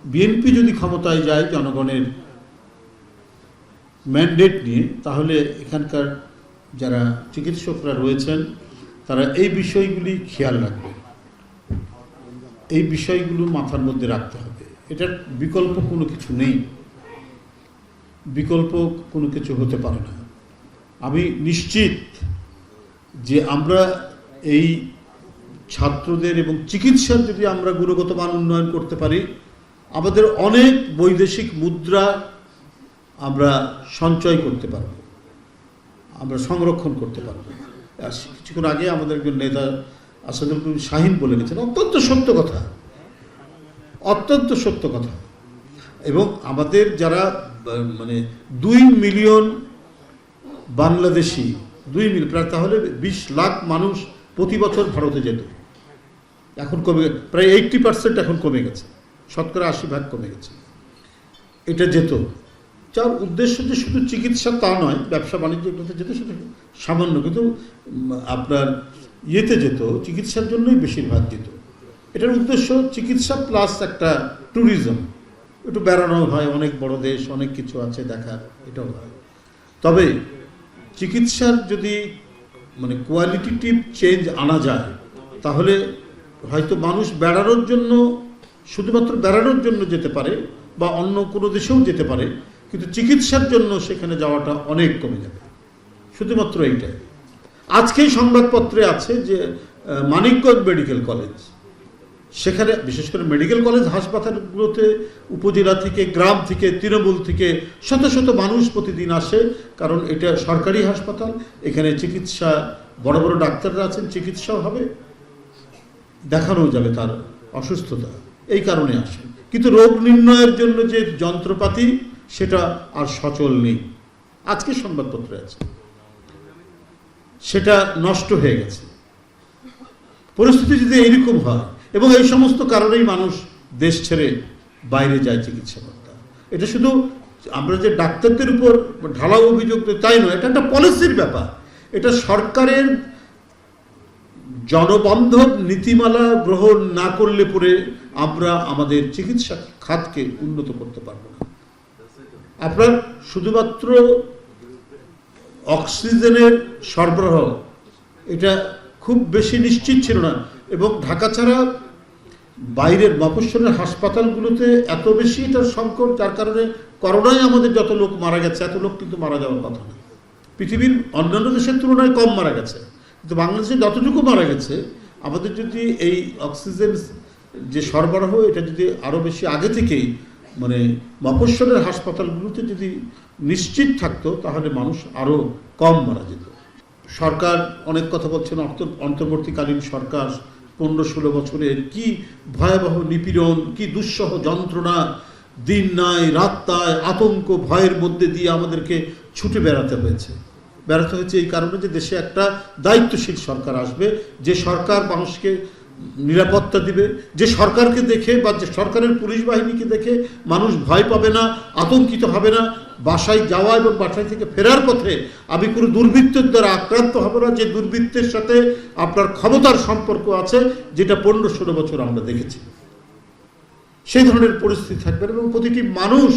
BNP যদি ক্ষমতায় যায় জনগণের ম্যান্ডেট নিয়ে, তাহলে এখানকার যারা চিকিৎসকরা রয়েছেন তারা এই বিষয়গুলি খেয়াল রাখবে, এই বিষয়গুলো মাথার মধ্যে রাখতে হবে। এটার বিকল্প কোনো কিছু নেই, বিকল্প কোনো কিছু হতে পারে না। আমি নিশ্চিত যে আমরা এই ছাত্রদের এবং চিকিৎসার যদি আমরা গুণগত মান উন্নয়ন করতে পারি, আমাদের অনেক বৈদেশিক মুদ্রা আমরা সঞ্চয় করতে পারব, আমরা সংরক্ষণ করতে পারব। কিছুক্ষণ আগে আমাদের একজন নেতা আসাদুল করিম শাহীন বলে গেছেন, অত্যন্ত সত্য কথা, অত্যন্ত সত্য কথা। এবং আমাদের যারা মানে 2 মিলিয়ন বাংলাদেশি, 2 মিলিয়ন প্রায়, তাহলে 20 লাখ মানুষ প্রতি বছর ভারতে যেত, এখন কমে প্রায় 80% এখন কমে গেছে, শতকরা 80% কমে গেছে। এটা যেত, যার উদ্দেশ্য যে শুধু চিকিৎসা তা নয়, ব্যবসা বাণিজ্য এগুলোতে যেত, সেটা সামান্য, কিন্তু আপনার ইয়েতে যেত, চিকিৎসার জন্যই বেশিরভাগ যেত। এটার উদ্দেশ্য চিকিৎসা প্লাস একটা ট্যুরিজম, একটু বেড়ানো হয়, অনেক বড় দেশ, অনেক কিছু আছে দেখার, এটাও হয়। তবে চিকিৎসার যদি মানে কোয়ালিটেটিভ চেঞ্জ আনা যায়, তাহলে হয়তো মানুষ বেড়ানোর জন্য, শুধুমাত্র বেড়ানোর জন্য যেতে পারে বা অন্য কোনো দেশেও যেতে পারে, কিন্তু চিকিৎসার জন্য সেখানে যাওয়াটা অনেক কমে যাবে। শুধুমাত্র এইটাই। আজকেই সংবাদপত্রে আছে যে মানিকগঞ্জ মেডিকেল কলেজ, সেখানে বিশেষ করে মেডিকেল কলেজ হাসপাতালগুলোতে উপজেলা থেকে, গ্রাম থেকে, তৃণমূল থেকে শত শত মানুষ প্রতিদিন আসে, কারণ এটা সরকারি হাসপাতাল, এখানে চিকিৎসা, বড় বড় ডাক্তাররা আছেন, চিকিৎসাও হবে, দেখানো যাবে তার অসুস্থতা, এই কারণে আসে। কিন্তু রোগ নির্ণয়ের জন্য যে যন্ত্রপাতি, সেটা আর সচল নেই। আজকে সংবাদপত্রে আছে সেটা নষ্ট হয়ে গেছে। পরিস্থিতি যদি এইরকম হয়, এবং এই সমস্ত কারণেই মানুষ দেশ ছেড়ে বাইরে যায় চিকিৎসা করতে। এটা শুধু আমরা যে ডাক্তারদের উপর ঢালাও অভিযোগ তাই নয়, এটা একটা পলিসির ব্যাপার। এটা সরকারের জনবান্ধব নীতিমালা গ্রহণ না করলে পরে আমরা আমাদের চিকিৎসা খাতকে উন্নত করতে পারব না। আপনার শুধুমাত্র অক্সিজেনের সরবরাহ এটা খুব বেশি নিশ্চিত ছিল না, এবং ঢাকা ছাড়া বাইরের মফস্বলের হাসপাতালগুলোতে এত বেশি এটার সংকট, যার কারণে করোনায় আমাদের যত লোক মারা গেছে, এত লোক কিন্তু মারা যাওয়ার কথা না। পৃথিবীর অন্যান্য দেশের তুলনায় কম মারা গেছে, কিন্তু বাংলাদেশে যতটুকু মারা গেছে, আমাদের যদি এই অক্সিজেন যে সরবরাহ, এটা যদি আরও বেশি আগে থেকেই মানে মফস্বলের হাসপাতালগুলোতে যদি নিশ্চিত থাকতো, তাহলে মানুষ আরও কম মারা যেত। সরকার অনেক কথা বলছেন, অন্তর্বর্তীকালীন সরকার 15-16 বছরের কি ভয়াবহ নিপীড়ন, কি দুঃসহ যন্ত্রণা, দিন নাই রাত নাই, আতঙ্ক ভয়ের মধ্যে দিয়ে আমাদেরকে ছুটে বেড়াতে হয়েছে। এই কারণে যে দেশে একটা দায়িত্বশীল সরকার আসবে, যে সরকার মানুষকে নিরাপত্তা দিবে, যে সরকারকে দেখে বা যে সরকারের পুলিশ বাহিনীকে দেখে মানুষ ভয় পাবে না, আতঙ্কিত হবে না, বাসায় যাওয়া এবং বাসায় থেকে ফেরার পথে আমি কোনো দুর্বৃত্তের দ্বারা আক্রান্ত হব না, যে দুর্বৃত্তের সাথে আপনার ক্ষমতার সম্পর্ক আছে, যেটা 15-16 বছর আমরা দেখেছি। সেই ধরনের পরিস্থিতি থাকবে, এবং প্রতিটি মানুষ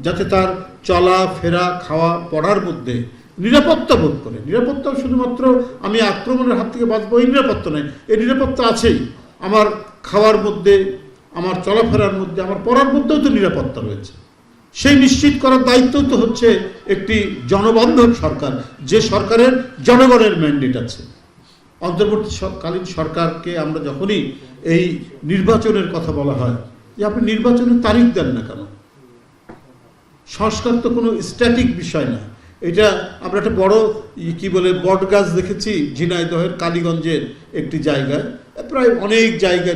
যাতে তার চলা ফেরা, খাওয়া পড়ার মধ্যে নিরাপত্তা বোধ করে। নিরাপত্তা শুধুমাত্র আমি আক্রমণের হাত থেকে বাঁচবো এই নিরাপত্তা নয়, এই নিরাপত্তা আছেই আমার খাওয়ার মধ্যে, আমার চলাফেরার মধ্যে, আমার পড়ার মধ্যেও তো নিরাপত্তা রয়েছে। সেই নিশ্চিত করার দায়িত্ব তো হচ্ছে একটি জনবান্ধব সরকার, যে সরকারের জনগণের ম্যান্ডেট আছে। অন্তর্বর্তীকালীন সরকারকে আমরা যখনই এই নির্বাচনের কথা বলা হয়, যে আপনি নির্বাচনের তারিখ দেন না কেন? সংস্কার তো কোনো স্ট্যাটিক বিষয় না। এটা আমরা একটা বড় কি বলে বট গাছ দেখেছি ঝিনাইদহের কালীগঞ্জের একটি জায়গায়, প্রায় অনেক জায়গা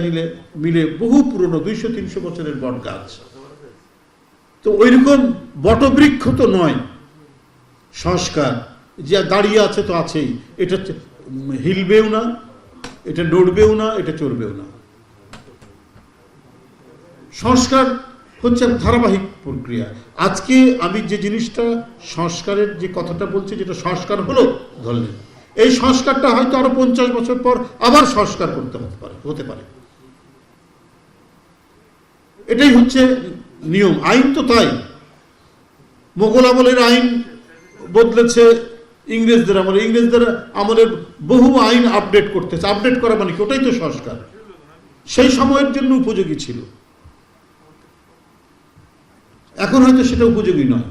মিলে বহু পুরনো 200-300 বছরের বট গাছ। তো ওইরকম বটবৃক্ষ তো নয় সংস্কার, যে দাঁড়িয়ে আছে তো আছেই, এটা হিলবেও না, এটা নড়বেও না, এটা চড়বেও না। সংস্কার হচ্ছে ধারাবাহিক প্রক্রিয়া। আজকে আমি যে জিনিসটা সংস্কারের যে কথাটা বলছি, যেটা সংস্কার হলো ধরলেন, এই সংস্কারটা হয়তো আরো 50 বছর পর আবার সংস্কার করতে হতে পারে। এটাই হচ্ছে নিয়ম। আইন তো তাই, মোগল আমলের আইন বদলেছে ইংরেজদের আমলে, ইংরেজদের আমলের বহু আইন আপডেট করতেছে। আপডেট করা মানে কি? ওটাই তো সংস্কার, সেই সময়ের জন্য উপযোগী ছিল। এখন হয়তো সেটা উপযোগী নয়।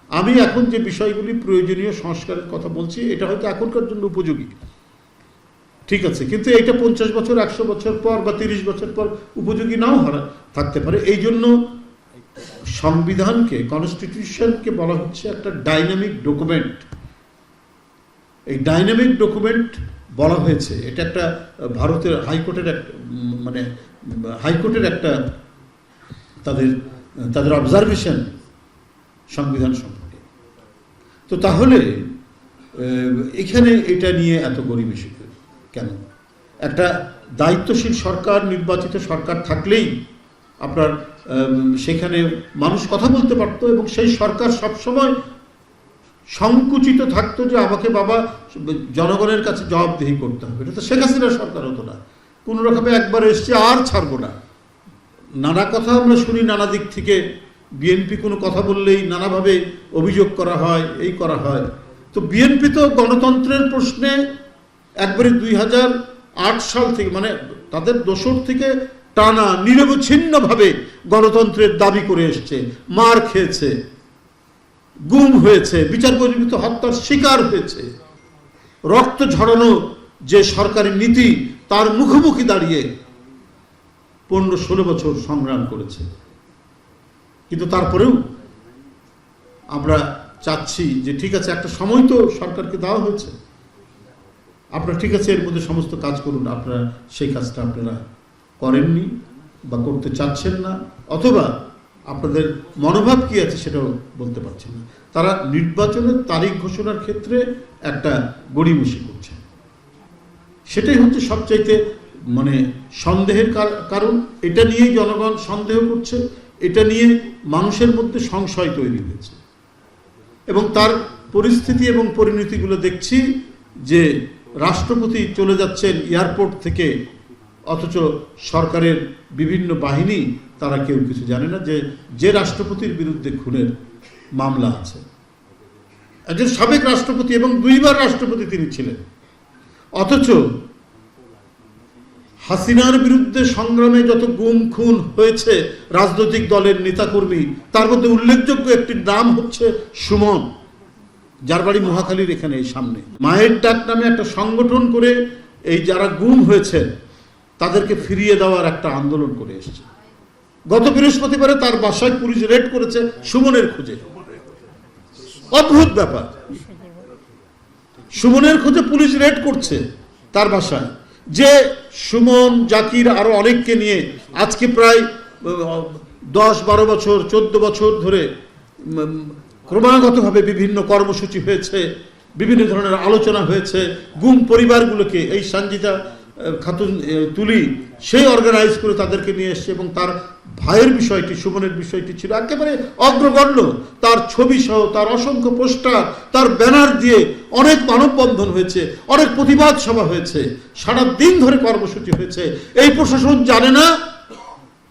আমি এখন যে বিষয়গুলি প্রয়োজনীয় সংস্কারের কথা বলছি, এটা হয়তো এখনকার জন্য উপযোগী, ঠিক আছে, কিন্তু এটা 50 বছর 100 বছর পর বা 30 বছর পর উপযোগী নাও থাকতে পারে। এই জন্য সংবিধানকে, কনস্টিটিউশনকে বলা হচ্ছে একটা ডাইনামিক ডকুমেন্ট। এই ডাইনামিক ডকুমেন্ট বলা হয়েছে, এটা একটা ভারতের হাইকোর্টের একটা মানে হাইকোর্টের একটা তাদের অবজারভেশন সংবিধান সম্পর্কে। তো তাহলে এখানে এটা নিয়ে এত গরিবেশি কেন? একটা দায়িত্বশীল সরকার, নির্বাচিত সরকার থাকলেই আপনার সেখানে মানুষ কথা বলতে পারত, এবং সেই সরকার সবসময় সংকুচিত থাকতো যে আমাকে বাবা জনগণের কাছে জবাবদিহি করতে হবে। এটা তো শেখ হাসিনার সরকার হতো না, কোনো রকমে একবার এসছে আর ছাড়বো না। নানা কথা আমরা শুনি নানা দিক থেকে, বিএনপি কোনো কথা বললেই নানাভাবে অভিযোগ করা হয়, এই করা হয়। তো বিএনপি তো গণতন্ত্রের প্রশ্নে একবারে 2008 সাল থেকে, মানে তাদের দোসর থেকে টানা নিরবচ্ছিন্নভাবে গণতন্ত্রের দাবি করে এসছে, মার খেয়েছে, গুম হয়েছে, বিচার বহির্ভূত হত্যার শিকার হয়েছে, রক্ত ঝরানো যে সরকারি নীতি তার মুখোমুখি দাঁড়িয়ে 15-16 বছর সংগ্রাম করেছে। কিন্তু তারপরেও আমরা চাচ্ছি যে ঠিক আছে, একটা সময় তো সরকারকে দেওয়া হয়েছে, আপনারা ঠিক আছে এর মধ্যে সমস্ত কাজ করুন। আপনারা সেই কাজটা আপনারা করেননি বা করতে চাচ্ছেন না, অথবা আপনাদের মনোভাব কি আছে সেটাও বলতে পারছেন না। তারা নির্বাচনের তারিখ ঘোষণার ক্ষেত্রে একটা গড়িমসি করছে, সেটাই হচ্ছে সবচাইতে মানে সন্দেহের কারণ। এটা নিয়েই জনগণ সন্দেহ করছে, এটা নিয়ে মানুষের মধ্যে সংশয় তৈরি হয়েছে, এবং তার পরিস্থিতি এবং পরিণতিগুলো দেখছি যে রাষ্ট্রপতি চলে যাচ্ছেন এয়ারপোর্ট থেকে, অথচ সরকারের বিভিন্ন বাহিনী তারা কেউ কিছু জানে না যে রাষ্ট্রপতির বিরুদ্ধে খুনের মামলা আছে, একজন সাবেক রাষ্ট্রপতি এবং 2 বার রাষ্ট্রপতি তিনি ছিলেন। অথচ হাসিনার বিরুদ্ধে সংগ্রামে যত গুম খুন হয়েছে রাজনৈতিক দলের নেতাকর্মী, তার মধ্যে উল্লেখযোগ্য একটি নাম হচ্ছে সুমন, যার বাড়ি মহাখালীর এখানে এই সামনে। মায়ের ডাক নামে একটা সংগঠন করে এই যারা গুম হয়েছে তাদেরকে ফিরিয়ে দেওয়ার একটা আন্দোলন করে এসেছে। গত বৃহস্পতিবারে তার বাসায় পুলিশ রেড করেছে সুমনের খোঁজে। অদ্ভুত ব্যাপার, সুমনের খোঁজে পুলিশ রেড করছে তার বাসায়, যে সুমন, জাকির আরো অনেককে নিয়ে আজকে প্রায় 10-12 বছর 14 বছর ধরে ক্রমাগতভাবে বিভিন্ন কর্মসূচি হয়েছে, বিভিন্ন ধরনের আলোচনা হয়েছে। গুম পরিবারগুলোকে এই সঞ্জিতা খাতুন তুলি সেই অর্গানাইজ করে তাদেরকে নিয়ে এসছে, এবং তার ভাইয়ের বিষয়টি, সুমনের বিষয়টি ছিল একেবারে অগ্রগণ্য। তার ছবি সহ তার অসংখ্য পোস্টার, তার ব্যানার দিয়ে অনেক মানববন্ধন হয়েছে, অনেক প্রতিবাদ সভা হয়েছে, সারা দিন ধরে কর্মসূচি হয়েছে। এই প্রশাসন জানে না,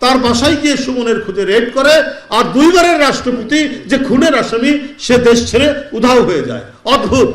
তার বাসায় গিয়ে সুমনের খোঁজে রেড করে, আর 2 বারের রাষ্ট্রপতি যে খুনের আসামি সে দেশ ছেড়ে উধাও হয়ে যায়। অদ্ভুত।